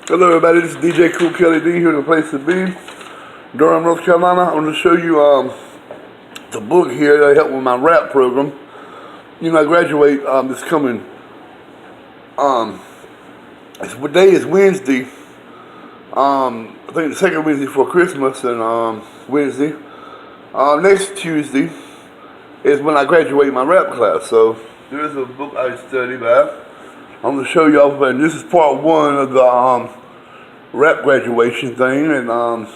Hello everybody, this is DJ Cool Kelly D here in the place to be, Durham, North Carolina. I'm going to show you the book here that helped with my rap program. I graduate this coming, what day is Wednesday. I think the second Wednesday before Christmas and Wednesday. Next Tuesday is when I graduate my rap class. So there's a book I study by. I'm going to show y'all, and this is part one of the rap graduation thing, and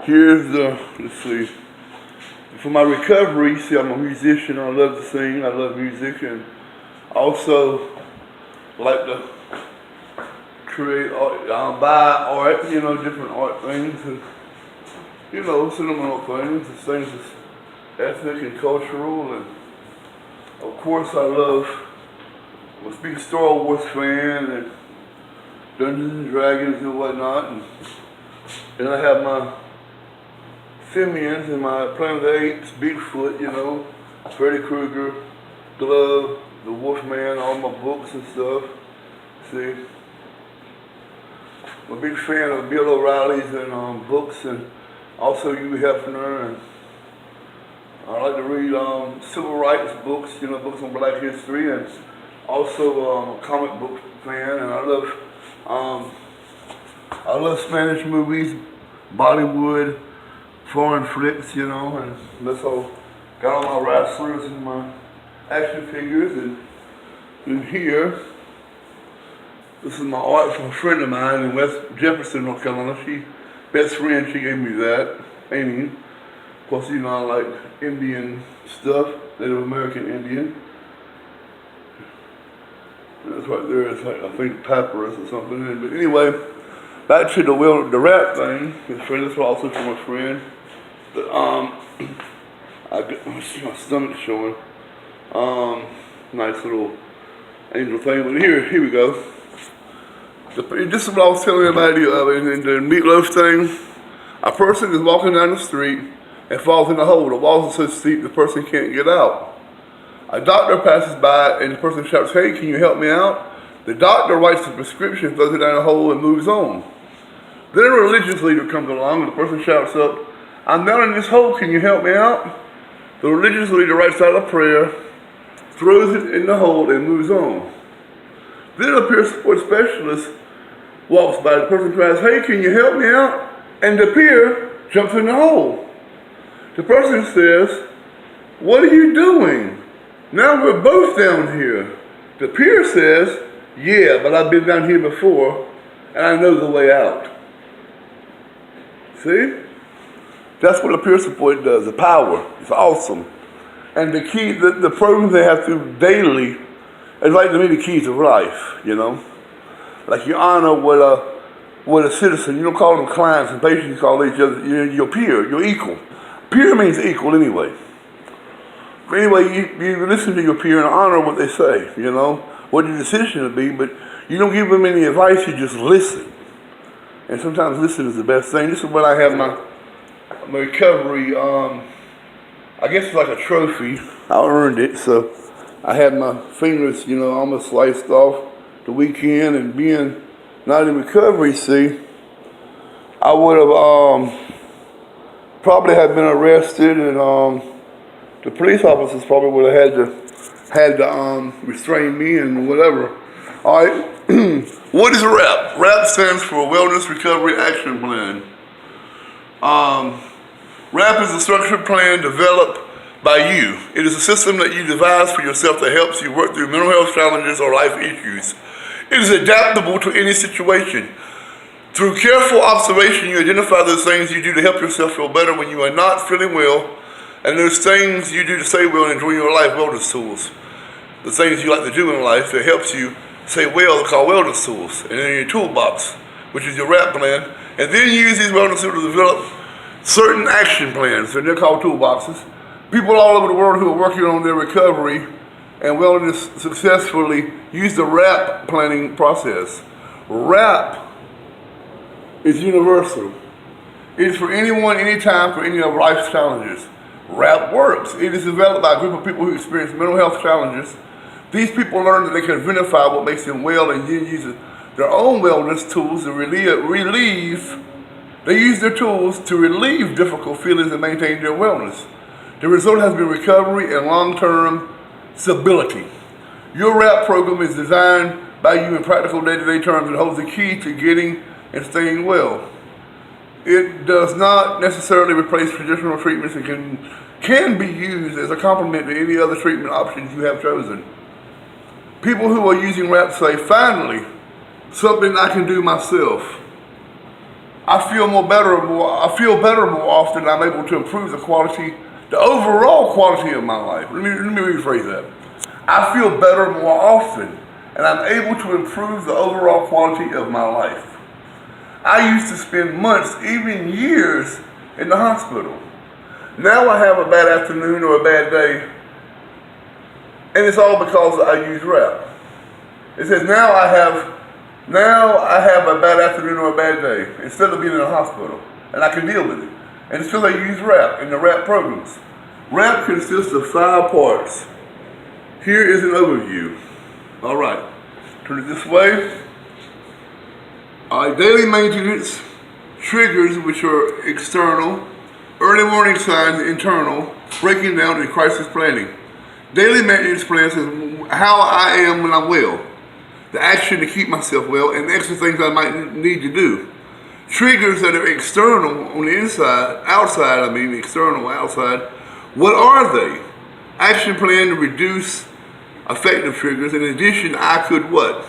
here's the, let's see, for my recovery, see I'm a musician, I love to sing, I love music, and also like to create art, buy art, different art things, and, sentimental things that's ethnic and cultural, and of course I love, I'm a big Star Wars fan, and Dungeons and Dragons and whatnot, and I have my Simians and my Planet of the Apes, Bigfoot, Freddy Krueger, Glove, the Wolfman, all my books and stuff. See, I'm a big fan of Bill O'Reilly's and books, and also Hugh Hefner, and I like to read civil rights books, books on Black history, and also a comic book fan, and I love Spanish movies, Bollywood, foreign flicks, and that's all. Got all my wrestlers and my action figures, and here, this is my art from a friend of mine in West Jefferson, North Carolina. Best friend, she gave me that painting. Of course, I like Indian stuff, Native American Indian. That's right there, it's like, I think papyrus or something. But anyway, back to the rap thing. This was also from a friend. But, let's see, my stomach's showing. Nice little angel thing. But here we go. This is what I was telling everybody in the meatloaf thing. A person is walking down the street and falls in a hole. The walls are so steep the person can't get out. A doctor passes by and the person shouts, "Hey, can you help me out?" The doctor writes the prescription, throws it down a hole, and moves on. Then a religious leader comes along and the person shouts up, "I'm down in this hole, can you help me out?" The religious leader writes out a prayer, throws it in the hole, and moves on. Then a peer support specialist walks by. The person cries, "Hey, can you help me out?" And the peer jumps in the hole. The person says, "What are you doing? Now we're both down here." The peer says, "Yeah, but I've been down here before, and I know the way out." See? That's what a peer support does, the power. It's awesome. And the key, the programs they have to do daily, is like to me the keys of life, Like you honor what a citizen, you don't call them clients and patients, you call each other your peer, your equal. Peer means equal anyway. Anyway, you listen to your peer and honor what they say, what your decision will be, but you don't give them any advice, you just listen. And sometimes listening is the best thing. This is what I have my recovery, I guess it's like a trophy. I earned it, so I had my fingers, almost sliced off the weekend, and being not in recovery, see, I would have probably have been arrested, and the police officers probably would have had to restrain me and whatever. All right, what is WRAP? WRAP stands for Wellness Recovery Action Plan. WRAP is a structured plan developed by you. It is a system that you devise for yourself that helps you work through mental health challenges or life issues. It is adaptable to any situation. Through careful observation, you identify those things you do to help yourself feel better when you are not feeling well, and those things you do to stay well and enjoy your life, wellness tools. The things you like to do in life that helps you stay well are called wellness tools. And then your toolbox, which is your WRAP plan. And then you use these wellness tools to develop certain action plans, and they're called toolboxes. People all over the world who are working on their recovery and wellness successfully use the WRAP planning process. WRAP is universal. It is for anyone, anytime, for any of life's challenges. WRAP works. It is developed by a group of people who experience mental health challenges. These people learn that they can identify what makes them well and then use their own wellness tools to they use their tools to relieve difficult feelings and maintain their wellness. The result has been recovery and long-term stability. Your W.R.A.P program is designed by you in practical day-to-day terms and holds the key to getting and staying well. It does not necessarily replace traditional treatments and can be used as a complement to any other treatment options you have chosen. People who are using W.R.A.P say, finally, something I can do myself. I feel better more often. I'm able to improve the overall quality of my life. Let me rephrase that. I feel better more often, and I'm able to improve the overall quality of my life. I used to spend months, even years, in the hospital. Now I have a bad afternoon or a bad day, and it's all because I use W.R.A.P. It says now I have a bad afternoon or a bad day instead of being in the hospital, and I can deal with it. And it's because I use W.R.A.P in the W.R.A.P programs. W.R.A.P consists of 5 parts. Here is an overview. All right, turn it this way. Daily maintenance, triggers, which are external, early warning signs, internal, breaking down, and crisis planning. Daily maintenance plans is how I am when I'm well, the action to keep myself well, and the extra things I might need to do. Triggers that are external on the inside, external, outside. What are they? Action plan to reduce effective triggers. In addition, I could what?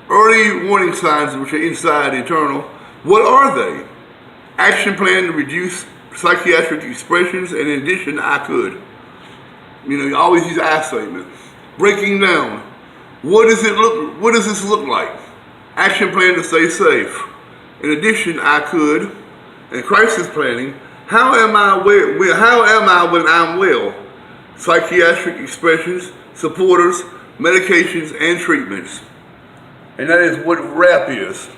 Early warning signs, which are inside, internal. What are they? Action plan to reduce psychiatric expressions. And in addition, I could. You always use I statements. Breaking down. What does this look like? Action plan to stay safe. In addition, I could. And crisis planning. How am I when I'm well? Psychiatric expressions, supporters, medications, and treatments. And that is what W.R.A.P is.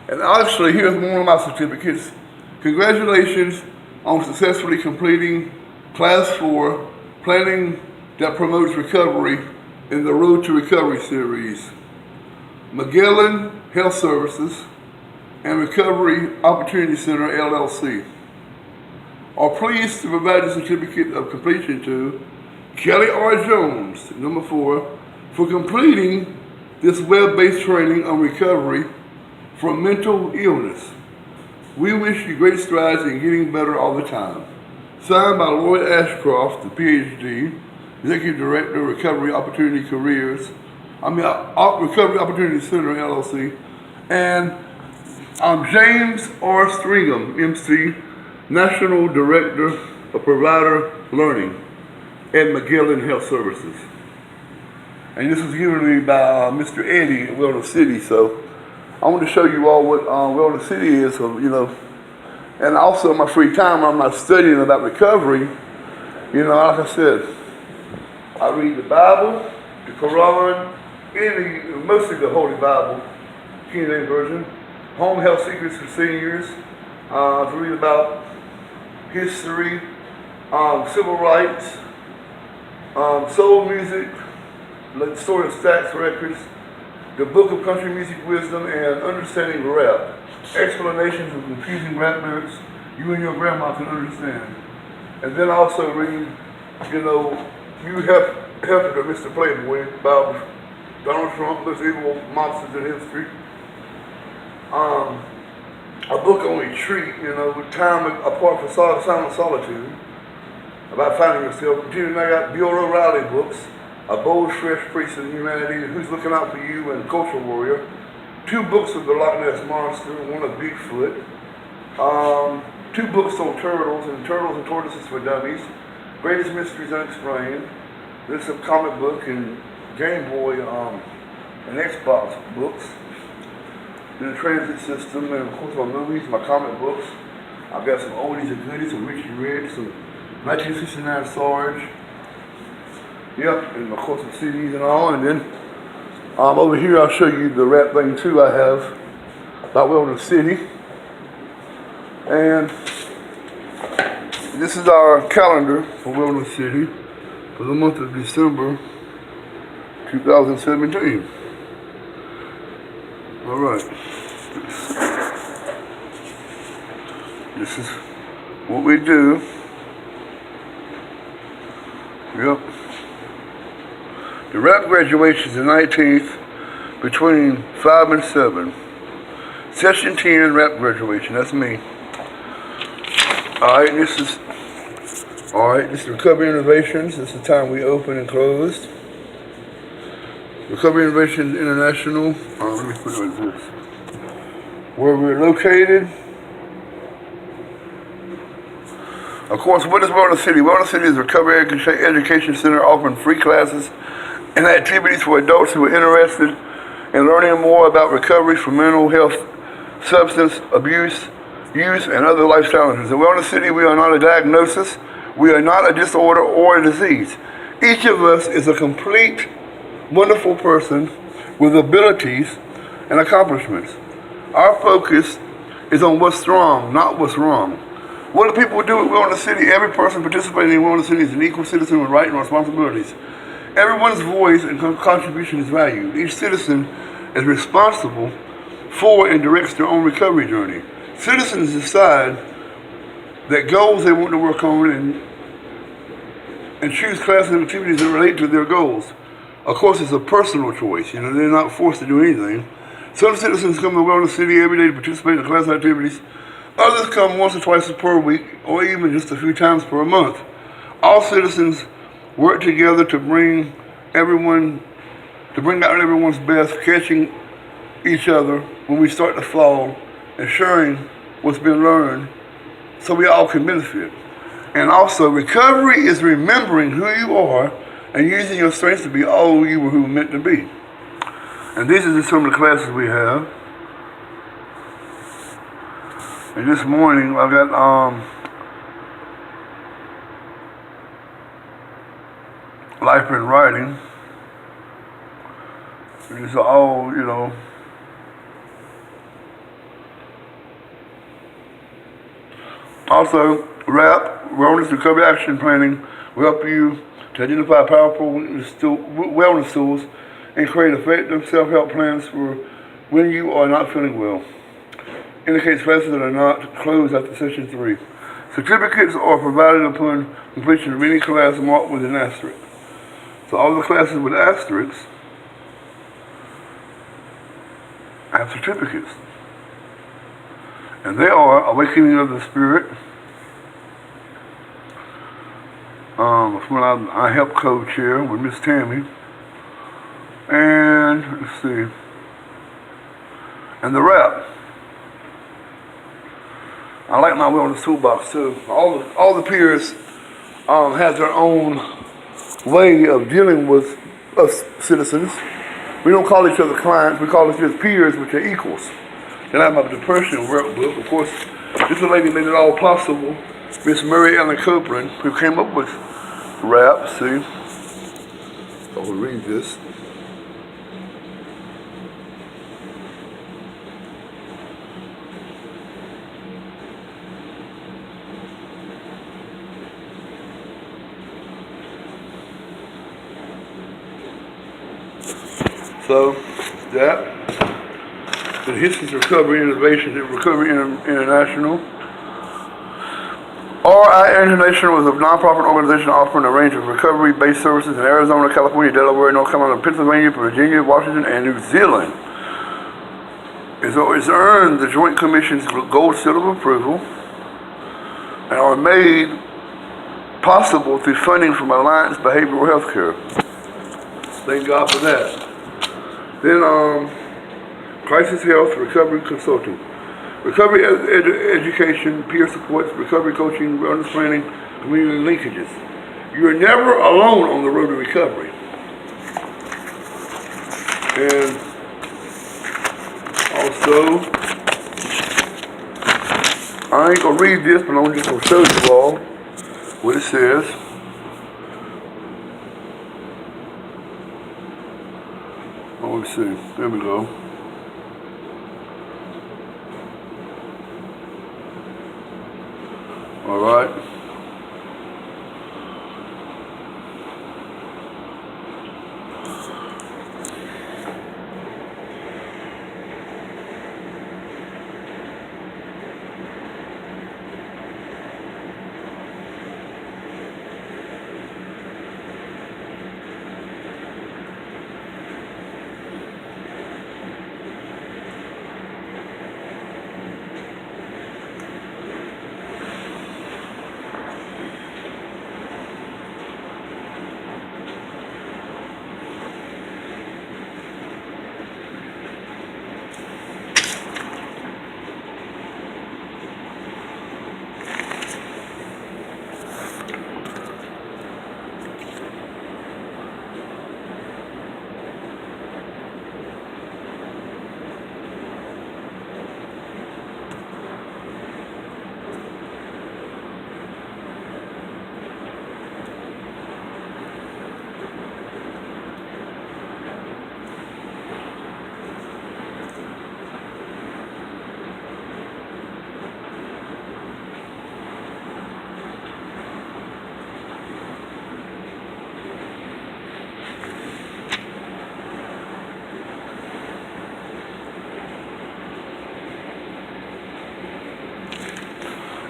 And actually, here's one of my certificates. Congratulations on successfully completing Class 4, Planning that Promotes Recovery in the Road to Recovery series. Magellan Health Services and Recovery Opportunity Center, LLC, are pleased to provide the certificate of completion to Kelly R. Jones, number 4, for completing this web-based training on recovery from mental illness. We wish you great strides in getting better all the time. Signed by Lloyd Ashcroft, the PhD, Executive Director, Recovery Opportunity Center, LLC, and James R. Stringham, MC, National Director of Provider Learning at Magellan Health Services. And this was given to me by Mr. Eddie at Wellness City. So I want to show you all what Wellness City is, and also in my free time I'm not studying about recovery. Like I said, I read the Bible, the Quran, mostly the Holy Bible, King James Version, Home Health Secrets for Seniors, to read about history, civil rights, soul music, the story of Stax Records, the Book of Country Music Wisdom, and Understanding W.R.A.P. Explanations of confusing rap lyrics you and your grandma can understand. And then also read, You Have to Mr. Playboy about Donald Trump, most evil monsters in history. A book on retreat, with time apart from silent solitude, about finding yourself. Continuing, I got W.R.A.P books, A Bold, Fresh Priest of Humanity, Who's Looking Out for You, and Culture Warrior. 2 books of the Loch Ness Monster, one of Bigfoot. 2 books on turtles and tortoises for dummies. Greatest Mysteries Unexplained. There's some comic book and Game Boy and Xbox books. The transit system, and of course my movies, my comic books. I've got some oldies and goodies, some Richie Rich, some 1969 Sarge. Yep, and of course some CDs and all. And then over here I'll show you the W.R.A.P thing too I have about Wellness City. And this is our calendar for Wellness City for the month of December 2017. All right. This is what we do. Yep. The W.R.A.P graduation is the 19th between 5 and 7. Session 10 W.R.A.P graduation. That's me. Alright, this is Recovery Innovations. This is the time we open and closed. Recovery Innovations International. Let me put it like this. Where we're located. Of course, what is Wellness City? Wellness City is a recovery education center offering free classes and activities for adults who are interested in learning more about recovery from mental health, substance abuse, use, and other life challenges. In Wellness City, we are not a diagnosis. We are not a disorder or a disease. Each of us is a complete, wonderful person with abilities and accomplishments. Our focus is on what's strong, not what's wrong. What do people do at Wellness City? Every person participating in Wellness City is an equal citizen with rights and responsibilities. Everyone's voice and contribution is valued. Each citizen is responsible for and directs their own recovery journey. Citizens decide that goals they want to work on and choose classes and activities that relate to their goals. Of course, it's a personal choice. They're not forced to do anything. Some citizens come to Wellness City every day to participate in class activities. Others come once or twice per week, or even just a few times per month. All citizens work together to bring out everyone's best, catching each other when we start to fall, and sharing what's been learned so we all can benefit. And also, recovery is remembering who you are and using your strengths to be all you were meant to be. And these are just some of the classes we have. And this morning I got life and writing. And these are all, Also, W.R.A.P, Wellness Recovery Action Planning, will help you to identify powerful wellness tools and create effective self-help plans for when you are not feeling well. Indicates classes that are not closed after session 3. Certificates are provided upon completion of any class marked with an asterisk. So all the classes with asterisks have certificates. And they are Awakening of the Spirit. I help co-chair with Miss Tammy. And let's see. And the W.R.A.P. I like my wellness toolbox too. All the peers have their own way of dealing with us citizens. We don't call each other clients. We call each other peers, which are equals. Then I have my depression workbook. Of course, this lady made it all possible. Miss Mary Ellen Copeland, who came up with W.R.A.P. See, I will read this. So, that, the History of Recovery Innovation at Recovery International. R.I. International is a nonprofit organization offering a range of recovery-based services in Arizona, California, Delaware, North Carolina, Pennsylvania, Virginia, Washington, and New Zealand. It's earned the Joint Commission's Gold Seal of Approval and are made possible through funding from Alliance Behavioral Health Care. Thank God for that. Then, Crisis Health Recovery Consulting. Recovery education, peer supports, recovery coaching, wellness planning, community linkages. You are never alone on the road to recovery. And also, I ain't gonna read this, but I'm just gonna show you all what it says. Oh, let's see. There we go. All right.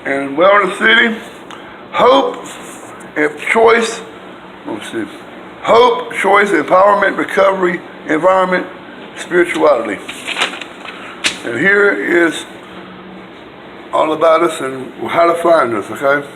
and Wellness City, hope and choice. Let's see. Hope, choice, empowerment, recovery, environment, spirituality. And here is all about us and how to find us, okay?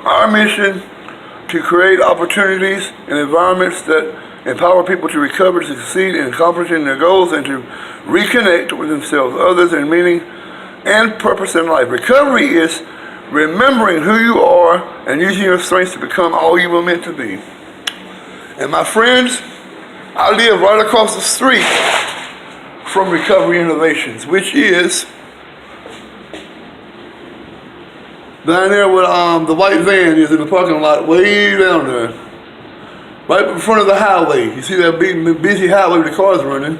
Our mission to create opportunities and environments that empower people to recover, to succeed in accomplishing their goals, and to reconnect with themselves, others, and meaning and purpose in life. Recovery is remembering who you are and using your strengths to become all you were meant to be. And my friends, I live right across the street from Recovery Innovations, which is down there where the white van is in the parking lot, way down there. Right in front of the highway. You see that big, busy highway with the cars running?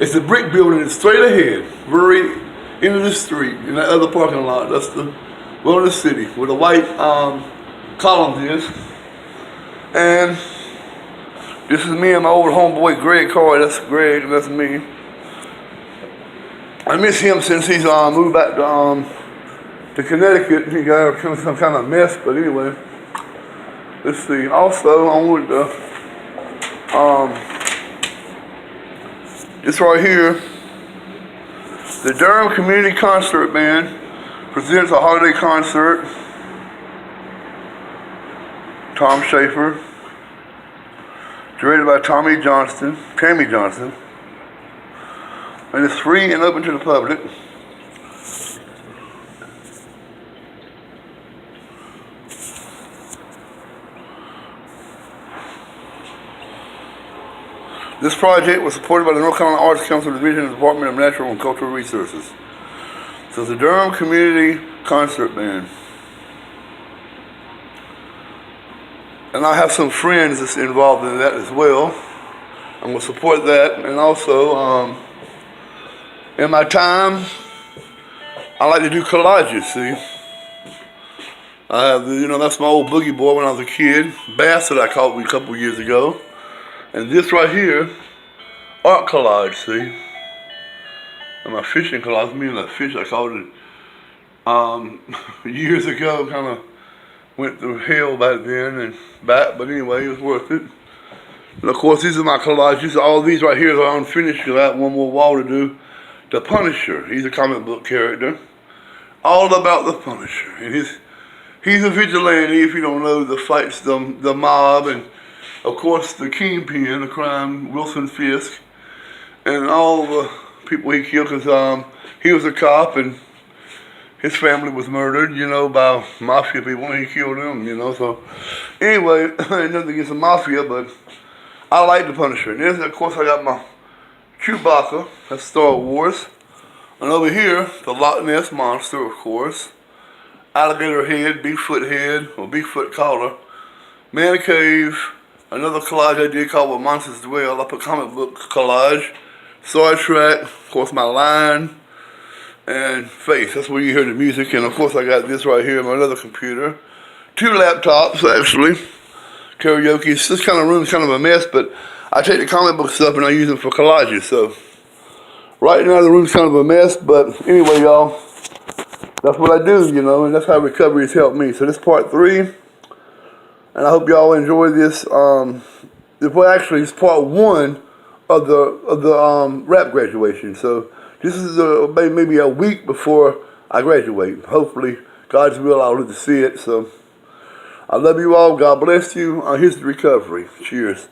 It's the brick building that's straight ahead, very into the street, in that other parking lot. That's the Wellness City, where the white columns is. And this is me and my old homeboy Greg Carr. That's Greg, that's me. I miss him since he's moved back to Connecticut. He got some kind of mess, but anyway. Let's see. Also, I wanted to, this right here, the Durham Community Concert Band presents a holiday concert. Tom Schaefer, directed by Tammy Johnston, and it's free and open to the public. This project was supported by the North Carolina Arts Council Division of the Department of Natural and Cultural Resources. So it's the Durham Community Concert Band. And I have some friends that's involved in that as well. I'm going to support that. And also, in my time, I like to do collages, see. I have, that's my old boogie board when I was a kid. Bass that I caught a couple years ago. And this right here, art collage, see? And my fishing collage, that fish I caught it years ago, kind of went through hell back then and back, but anyway, it was worth it. And of course, these are my collages. All these right here are unfinished because I have one more wall to do. The Punisher, he's a comic book character. All about the Punisher. And he's a vigilante, if you don't know, that fights the mob, and of course, the kingpin of crime, Wilson Fisk, and all the people he killed, because he was a cop and his family was murdered, by mafia people, and he killed them, So, anyway, ain't nothing against the mafia, but I like the Punisher. And then, of course, I got my Chewbacca, that's Star Wars. And over here, the Loch Ness Monster, of course. Alligator head, or Bigfoot collar. Man cave. Another collage I did called With Monsters Dwell. I put comic book collage, Star Trek, of course my line, and face. That's where you hear the music. And of course I got this right here on my other computer. 2 laptops actually. Karaoke. This kind of room's kind of a mess, but I take the comic book stuff and I use them for collages. So right now the room's kind of a mess, but anyway, y'all, that's what I do, and that's how recovery has helped me. So this is part 3. And I hope y'all enjoy this. Actually, it's part 1 of the W.R.A.P graduation. So this is maybe a week before I graduate. Hopefully, God's will, I'll live to see it. So I love you all. God bless you. Here's the recovery. Cheers.